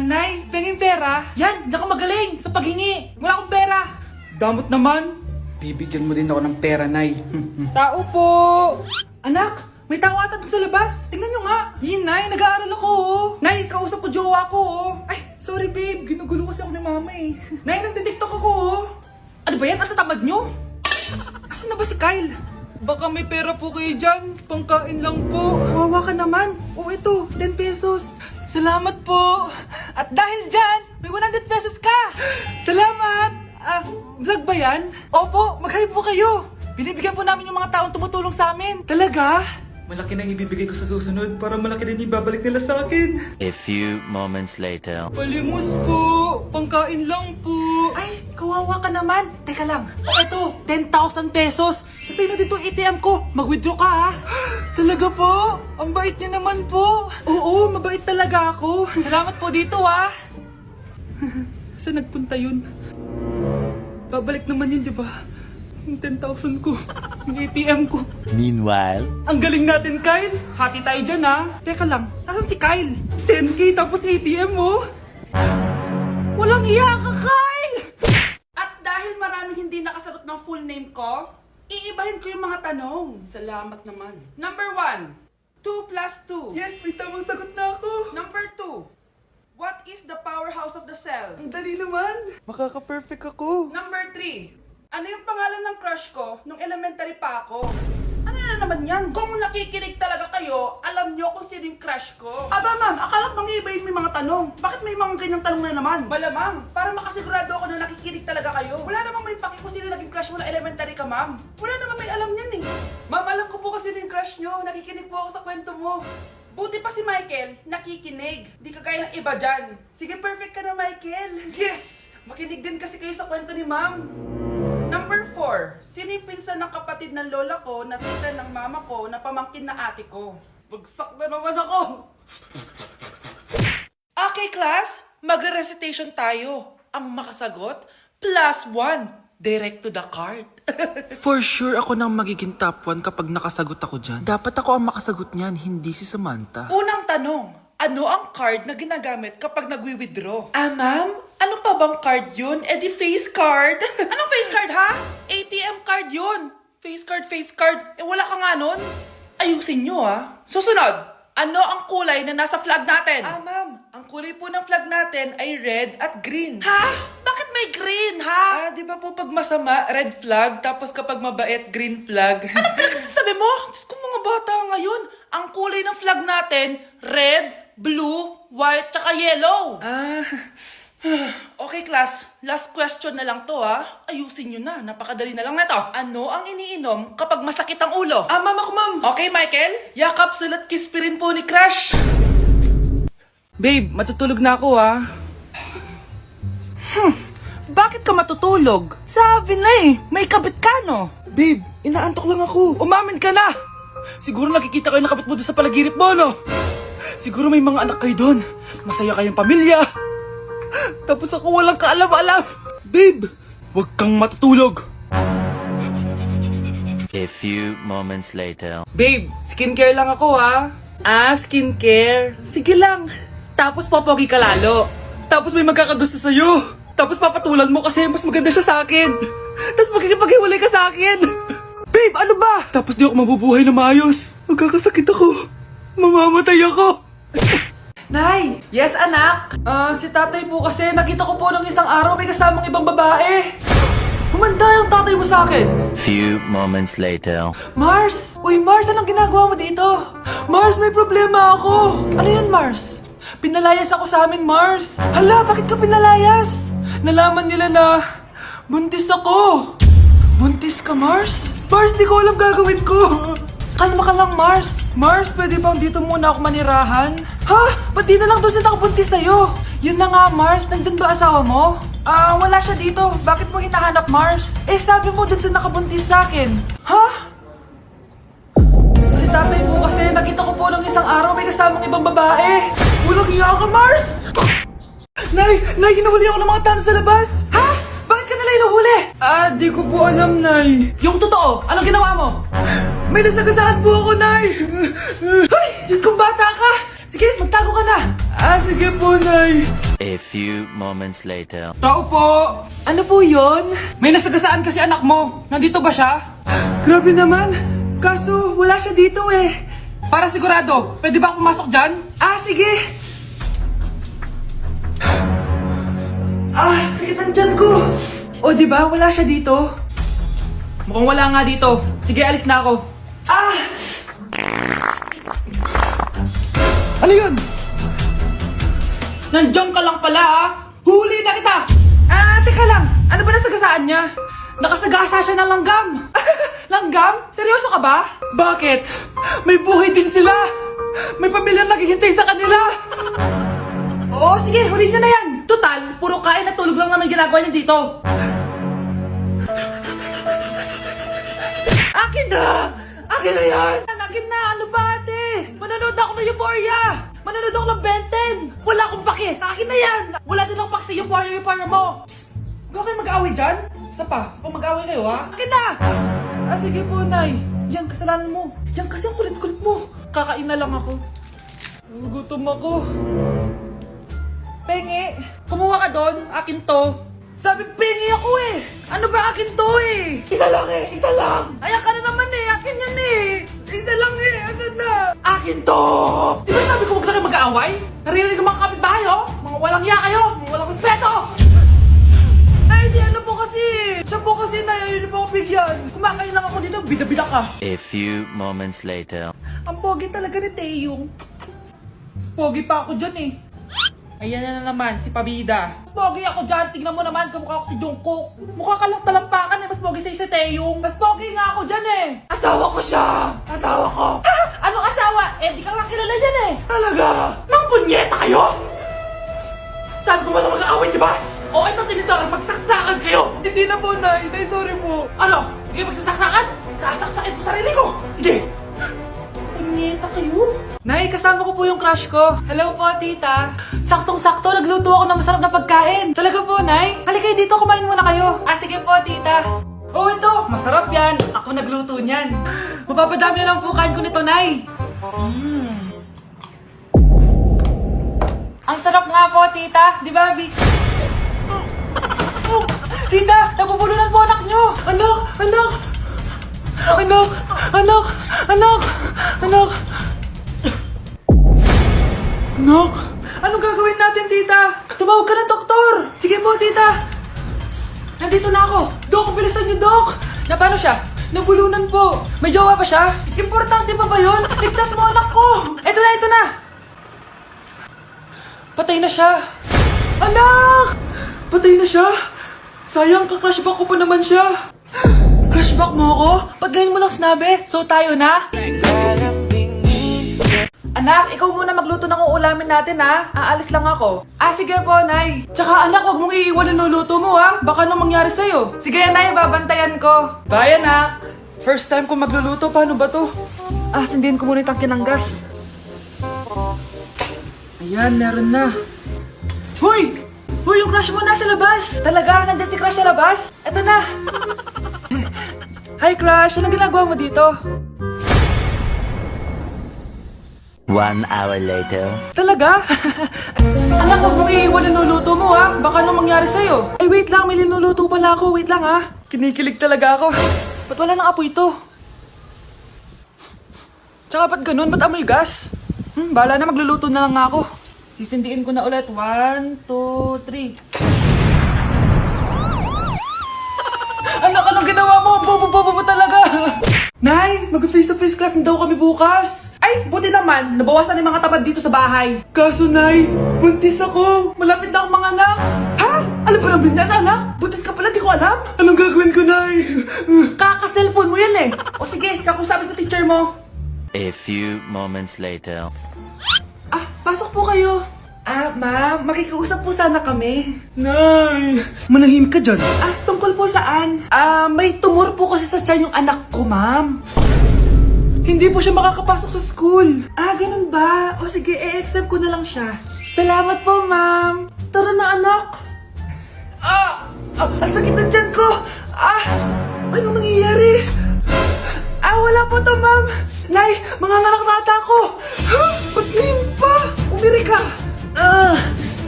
Nay, penging pera? Yan, di ako magaling sa paghingi. Wala akong pera. Damot naman. Bibigyan mo din ako ng pera, Nay. Tao po. Anak, may tao ata dun sa labas. Tingnan nyo nga. Yun, Nay, nag-aaral ako, oh. Nay, kausap ko jowa ko, oh. Ay, sorry, babe. Ginugulo kasi ako ni mama, eh. Nay, nagtitiktok ako, oh. Ano ba yan? Ang tatamad nyo? Asan na ba si Kyle? Baka may pera po kayo dyan. Pangkain lang po. Kawawa ka naman. O ito, 10 pesos. Salamat po. At dahil dyan, may 100 pesos ka. Salamat. Vlog ba yan? Opo, mag-hi po kayo. Binibigyan po namin yung mga taong tumutulong sa amin. Talaga? Malaki nang ibibigay ko sa susunod para malaki din ibabalik nila sa akin. A few moments later. Palimos po. Pangkain lang po. Ay, kawawa ka naman. Teka lang. Eto, 10,000 pesos. Sa'yo na dito ATM ko. Mag-withdraw ka, ha? Talaga po? Ang bait niya naman po. Oo, mabait talaga ako. Salamat po dito, ha? Saan nagpunta yun? Babalik naman yun, di ba? Yung 10,000 ko. Yung ATM ko. Meanwhile. Ang galing natin, Kyle. Hati tayo dyan, ha? Teka lang, nasan si Kyle? 10K tapos ATM mo? Walang iya ka, Kyle! At dahil maraming hindi nakasagot ng full name ko, iibahin ko yung mga tanong. Salamat naman. Number 1, 2 plus 2. Yes, may tamang sagot na ako. Number 2, what is the powerhouse of the cell? Ang dali naman. Makaka-perfect ako. Number 3, ano yung pangalan ng crush ko nung elementary pa ako? Ano na naman yan? Kung nakikinig talaga kayo, alam nyo kung sino yung crush ko. Aba ma'am, akala mang ibahin may mga tanong. Bakit may mga ganyang tanong na naman? Malamang, para makasigurado ako na nakikinig talaga kayo. Wala namang may paki kung sino naging crush mo na elementary ka, ma'am. Wala namang may alam yan, eh. Ma'am, alam ko po kasi sino yung crush nyo. Nakikinig po ako sa kwento mo. Buti pa si Michael, nakikinig. Di kagaya ng iba dyan. Sige, perfect ka na, Michael. Yes! Makinig din kasi kayo sa kwento ni ma'am. Number 4, sino yung pinsan ng kapatid ng lola ko na tita ng mama ko na pamangkin na ate ko? Bagsak na naman ako! Okay, class, magre-recitation tayo. Ang makasagot, +1. Direct to the card. For sure ako nang magiging top 1 kapag nakasagot ako dyan. Dapat ako ang makasagot niyan, hindi si Samantha. Unang tanong, ano ang card na ginagamit kapag nagwi-withdraw? Ma'am? Ano pa bang card yun? Eh di face card. Anong face card, ha? ATM card yun. Face card, face card. Eh wala ka nga nun. Ayusin nyo, ha? Susunod, ano ang kulay na nasa flag natin? Ma'am, ang kulay po ng flag natin ay red at green. Ha? Bakit may green, ha? Di ba po pag masama, red flag, tapos kapag mabait, green flag? Anong pinagsasabi mo? Diyos ko mga bata ngayon. Ang kulay ng flag natin, red, blue, white, tsaka yellow. Okay, class. Last question na lang to, ha? Ayusin nyo na. Napakadali na lang na to. Ano ang iniinom kapag masakit ang ulo? Ma'am ako, ma'am. Okay, Michael? Yakap, sulat, kiss pa rin po ni Crush. Babe, matutulog na ako, ha? Bakit ka matutulog? Sabi na eh, may kabit ka, no? Babe, inaantok lang ako. Umamin ka na! Siguro nakikita kayo nakabit mo doon sa palaginip mo, no? Siguro may mga anak kayo doon. Masaya kayong pamilya. Tapos ako walang kaalam-alam. Babe, huwag kang matutulog. A few moments later. Babe, skincare lang ako, ha? Skincare. Sige lang. Tapos popogi ka lalo. Tapos may magkakagusto sa'yo. Tapos papatulan mo kasi mas maganda siya sa akin. Tapos magkikipaghiwalay ka sa akin. Babe, ano ba? Tapos di ako mabubuhay na maayos. Magkakasakit ako. Mamamatay ako. Nay! Yes, anak? Si tatay po kasi nakita ko po nung isang araw may kasamang ibang babae. Humanda yung tatay mo sa akin. Few moments later. Mars! Uy, Mars, anong ginagawa mo dito? Mars, may problema ako. Ano yan, Mars? Pinalayas ako sa amin, Mars. Hala, bakit ka pinalayas? Nalaman nila na buntis ako. Buntis ka, Mars? Mars, di ko alam gagawin ko. Kalma ka lang, Mars. Mars, pwede bang dito muna ako manirahan? Ha? Ba't di na lang doon sa nakabuntis sa'yo? Yun na nga, Mars. Nandun ba asawa mo? Wala siya dito. Bakit mo hinahanap, Mars? Eh, sabi mo dun sa nakabuntis sa'kin. Ha? Si tatay mo kasi nakita ko po nung isang araw may kasamang ibang babae. Walang iya ka, Mars! Nay! Nay, hinuhuli ako ng mga tanong sa labas! Ha? Bakit ka nila hinuhuli? Di ko po alam, Nay. Yung totoo, anong ginawa mo? May nasagasaan po ako, Nay! Ay! Diyos kong bata ka! Sige, magtago ka na. Sige po, Nay. A few moments later. Tao po! Ano po yon? May nasagasaan kasi anak mo. Nandito ba siya? Grabe naman. Kaso, wala siya dito eh. Para sigurado, pwede ba ako pumasok dyan? Sige. Sakit ang tiyan ko. O, di ba? Wala siya dito. Mukhang wala nga dito. Sige, alis na ako. Ano yun? Nandiyan ka lang pala, Huli na kita! Teka lang. Ano ba nasagasaan niya? Nakasagasa siya ng langgam. Langgam? Seryoso ka ba? Bakit? May buhay din sila. May pamilyang naghihintay sa kanila. Oo, sige, huli niyo na yan. Total, puro kain at tulog lang naman ginagawa niya dito. Akin na! Akin na yan! Akin na! Ano ba, ate? Manonood ako ng Euphoria! Manonood ako ng Ben 10! Wala akong pake! Akin na yan! Wala din akong pake sa Euphoria mo! Psst! Huwag kayo mag-away dyan? Isa pa mag-away kayo, ha? Akin na! Sige po, Nay. Yan, kasalanan mo. Yan kasi ang kulit-kulit mo. Kakain na lang ako. Gutom ako. Pengi, kumuha ka doon. Akin to. Sabi, pengi ako eh. Ano ba akin to eh? Isa lang eh, isa lang. Ayan ka na naman eh, akin yan eh. Isa lang eh, asan na? Akin to. Di ba sabi ko huwag lang kayo mag-aaway? Naririnig ang mga kapitbahay oh. Mga walang iya kayo, mga walang respeto. Ay, si ano po kasi. Siya po kasi na, yun po ako bigyan. Kumakain lang ako dito, bida-bida ka. A few moments later. Ang pogi talaga ni Taeyong. Mas pogi pa ako dyan eh. Ayan na naman, si Pabida. Mas pogi ako dyan, tignan mo naman, kamukha ako si Jungkook. Mukha ka lang talampakan eh, mas pogi sa'yo si Taeyong. Mas pogi nga ako dyan eh. Asawa ko siya! Asawa ko! Ha? Anong asawa? Di ka lang kilala dyan eh. Talaga? Mga punyeta kayo? Sabi ko walang mag-aaway, di ba? O ito tinitara, magsaksakan kayo! Hindi na po, Nay. Nay, sorry po. Ano? Hindi kayo magsasaksakan? Sasaksakin ko sarili ko! Sige! Punyeta kayo? Nay, kasama ko po yung crush ko. Hello po, tita. Saktong-sakto, nagluto ako ng masarap na pagkain. Talaga po, Nay? Halika kayo dito, kumain muna kayo. Sige po, tita. Oh, ito, masarap yan. Ako nagluto niyan. Mapapadami na lang po kain ko nito, Nay. Ang sarap nga po, tita. Di ba, Vic? Tita, nabubulunan po anak nyo! Anak! Anak! Anak! Anak! Anak! Anak! Anak! Anong gagawin natin, tita? Tumawag ka ng doktor! Sige po, tita! Nandito na ako! Dok, bilisan niyo, Dok! Na paano siya? Nabulunan po! May jowa ba siya? Importante pa ba yun? Ligtas mo anak ko! Ito na, ito na! Patay na siya! Anak! Patay na siya! Sayang, ka-crushback ko pa naman siya. Crushback mo ako? Pag ganyan mo lang sinabi, so tayo na? Anak, ikaw muna magluto ng uulamin natin ha. Aalis lang ako. Sige po, Nay. Tsaka anak, huwag mong iiwan ang luluto mo ha. Baka anong mangyari sa'yo. Sige, Nay, babantayan ko. Bye, anak. First time ko magluluto, paano ba to? Sindihin ko muna yung tangke ng gas. Ayan, meron na. Hoy! Hoy, yung crush mo nasa labas! Talaga? Nandiyan si crush sa labas? Eto na! Hi, crush! Anong ginagawa mo dito? 1 hour later. Talaga? Anak, huwag mong iiwan ang luluto mo, ha? Baka anong mangyari sa'yo. Ay, wait lang. May linuluto pala ako. Wait lang, ha? Kinikilig talaga ako. Ba't wala nang apoy ito? Tsaka ba't ganun? Ba't amoy gas? Bahala na, magluluto na lang ako. Sisindiin ko na ulit. 1, 2, 3. Anak, anong ginawa mo? Bobo-bobo mo talaga. Nay, mag-face-to-face class na daw kami bukas. Ay, buti naman. Nabawasan yung mga tabad dito sa bahay. Kaso, Nay, buntis ako. Malapit na akong mga anak. Ha? Alam ba namin yan, anak? Buntis ka pala, di ko alam. Anong gagawin ko, Nay? Kaka-cellphone mo yan eh. O sige, kakusapin ko teacher mo. A few moments later. Pasok po kayo. Ma'am, makikiusap po sana kami. Nay, manahim ka dyan. Tungkol po saan? May tumor po kasi sa tiyan yung anak ko, ma'am. Hindi po siya makakapasok sa school. Ganun ba? O sige, i-accept ko na lang siya. Salamat po, ma'am. Tara na, anak. Ang sakit ng tiyan ko. Anong nangyayari? Wala po to, ma'am. Nay, manganganak na ata ako. Ba't ngayon pa? Teka!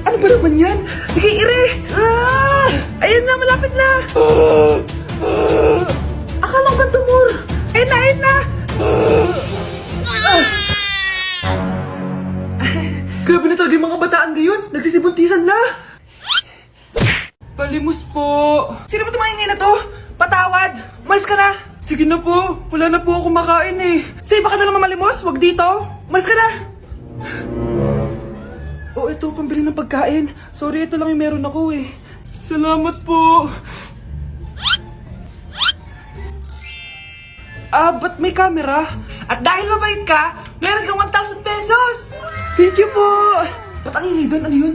Ano ba naman yan? Sige, ire! Ayan na, malapit na! Akala ko ba tumor? Ayun na, ayun na! Grabe na talaga yung mga bataan ngayon. Nagsisibuntisan na. Palimos po. Sino ba tumahingay na to? Patawad. Malis ka na. Sige na po. Wala na po ako makain eh. Say, baka na naman malimos. Wag dito. Malis ka na. Oh, ito. Pambili ng pagkain. Sorry, ito lang yung meron ako eh. Salamat po. Ba't may camera? At dahil mabait ka, meron kang 1,000 pesos! Thank you po! Ba't ang ingay doon? Ano yun?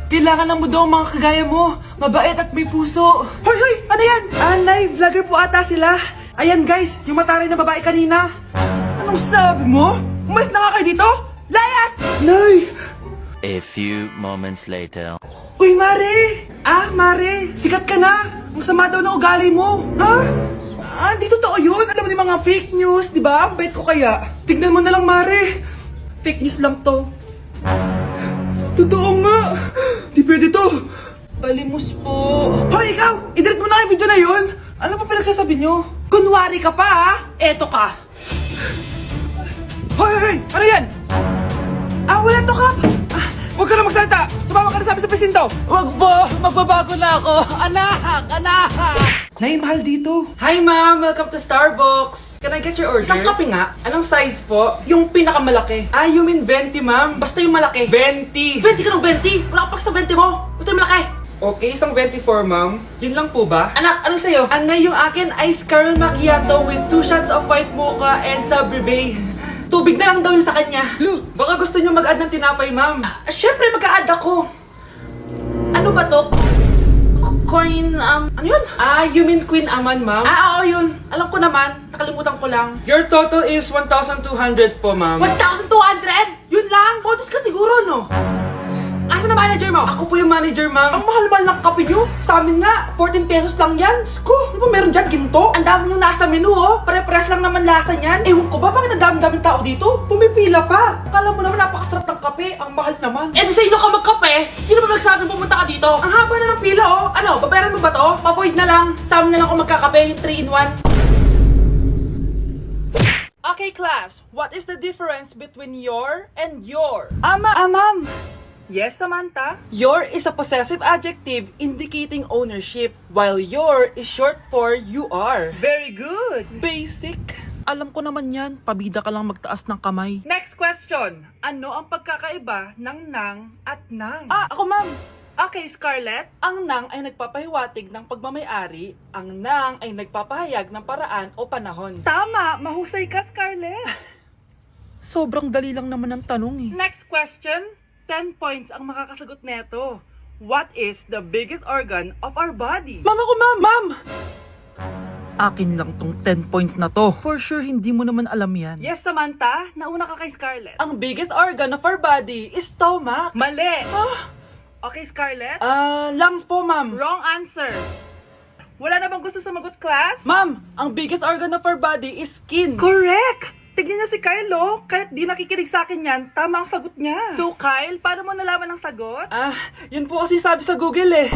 Kailangan lang mo daw ang mga kagaya mo. Mabait at may puso. Hoy, hoy! Ano yan? Nay, vlogger po ata sila. Ayan guys, yung mataray na babae kanina. Anong sabi mo? Umalis na nga kayo dito? Layas! Nay! A few moments later. Uy, Mare! Mare! Sikat ka na! Ang sama daw ng ugali mo! Ha? Di totoo yun! Alam mo yung mga fake news, di ba? Ang bait ko kaya. Tignan mo na lang, Mare! Fake news lang to. Totoo nga! Di pwede to! Palimos po. Hoy, ikaw! I-delete mo na yung video na yun! Ano pa pinagsasabi nyo? Kunwari ka pa, ha? Eto ka! Hoy, hoy! Ano yan? Wala to, Kap! Huwag ka na magsalita! Sumama ka na sa amin sa presinto! Wag po! Magbabago na ako! Anak! Anak! Nay, mahal dito. Hi, ma'am. Welcome to Starbucks. Can I get your order? Isang kape nga. Anong size po? Yung pinakamalaki. You mean 20, ma'am? Basta yung malaki. 20. 20 ka ng 20? Wala ka pa sa 20 mo. Basta yung malaki. Okay, isang 24, ma'am. Yun lang po ba? Anak, anong sa'yo? Anay, yung akin, ice caramel macchiato with 2 shots of white mocha and Sabrivay. Tubig na lang daw yun sa kanya. Baka gusto nyo mag-add ng tinapay, ma'am. Syempre, mag-a-add ako. Ano ba to? Coin, ano yun? You mean Queen Aman, ma'am? Oo, yun. Alam ko naman. Nakalimutan ko lang. Your total is 1,200 po, ma'am. 1,200? Yun lang? Bonus ka siguro, no? Asa na manager mo? Ako po yung manager, ma'am. Ang mahal-mahal ng kape nyo. Sa amin nga, 14 pesos lang yan. Sko, ano ba meron dyan? Ginto? Ang dami nyo nasa menu, oh. Pare-pares lang naman lasa niyan. Ewan ko ba, bakit ang dami-daming tao dito? Pumipila pa. Kala mo naman napakasarap ng kape. Ang mahal naman. Di sa inyo ka magkape? Sino ba nagsabing pumunta ka dito? Ang haba na ng pila, oh. Ano, babayaran mo ba to? Pa-void na lang. Sa amin na lang ako magkakape, yung 3-in-1. Okay, class. What is the difference between your and your? Ma'am. Yes, Samantha? Your is a possessive adjective indicating ownership, while your is short for you are. Very good. Basic. Alam ko naman yan. Pabida ka lang magtaas ng kamay. Next question. Ano ang pagkakaiba ng nang at nang? Ako, ma'am. Okay, Scarlett. Ang nang ay nagpapahiwatig ng pagmamayari. Ang nang ay nagpapahayag ng paraan o panahon. Tama! Mahusay ka, Scarlett. Sobrang dali lang naman ang tanong eh. Next question. 10 points ang makakasagot neto. What is the biggest organ of our body? Ma'am ako, ma'am! Ma'am! Akin lang tong 10 points na to. For sure, hindi mo naman alam yan. Yes, Samantha. Nauna ka kay Scarlett. Ang biggest organ of our body is stomach. Mali! Okay, Scarlett? Lungs po, ma'am. Wrong answer. Wala na bang gusto sumagot, class? Ma'am, ang biggest organ of our body is skin. Correct! Tignan niyo si Kyle, oh. Kahit di nakikinig sa akin yan, tama ang sagot niya. So, Kyle, paano mo nalaman ang sagot? Yun po kasi sabi sa Google eh.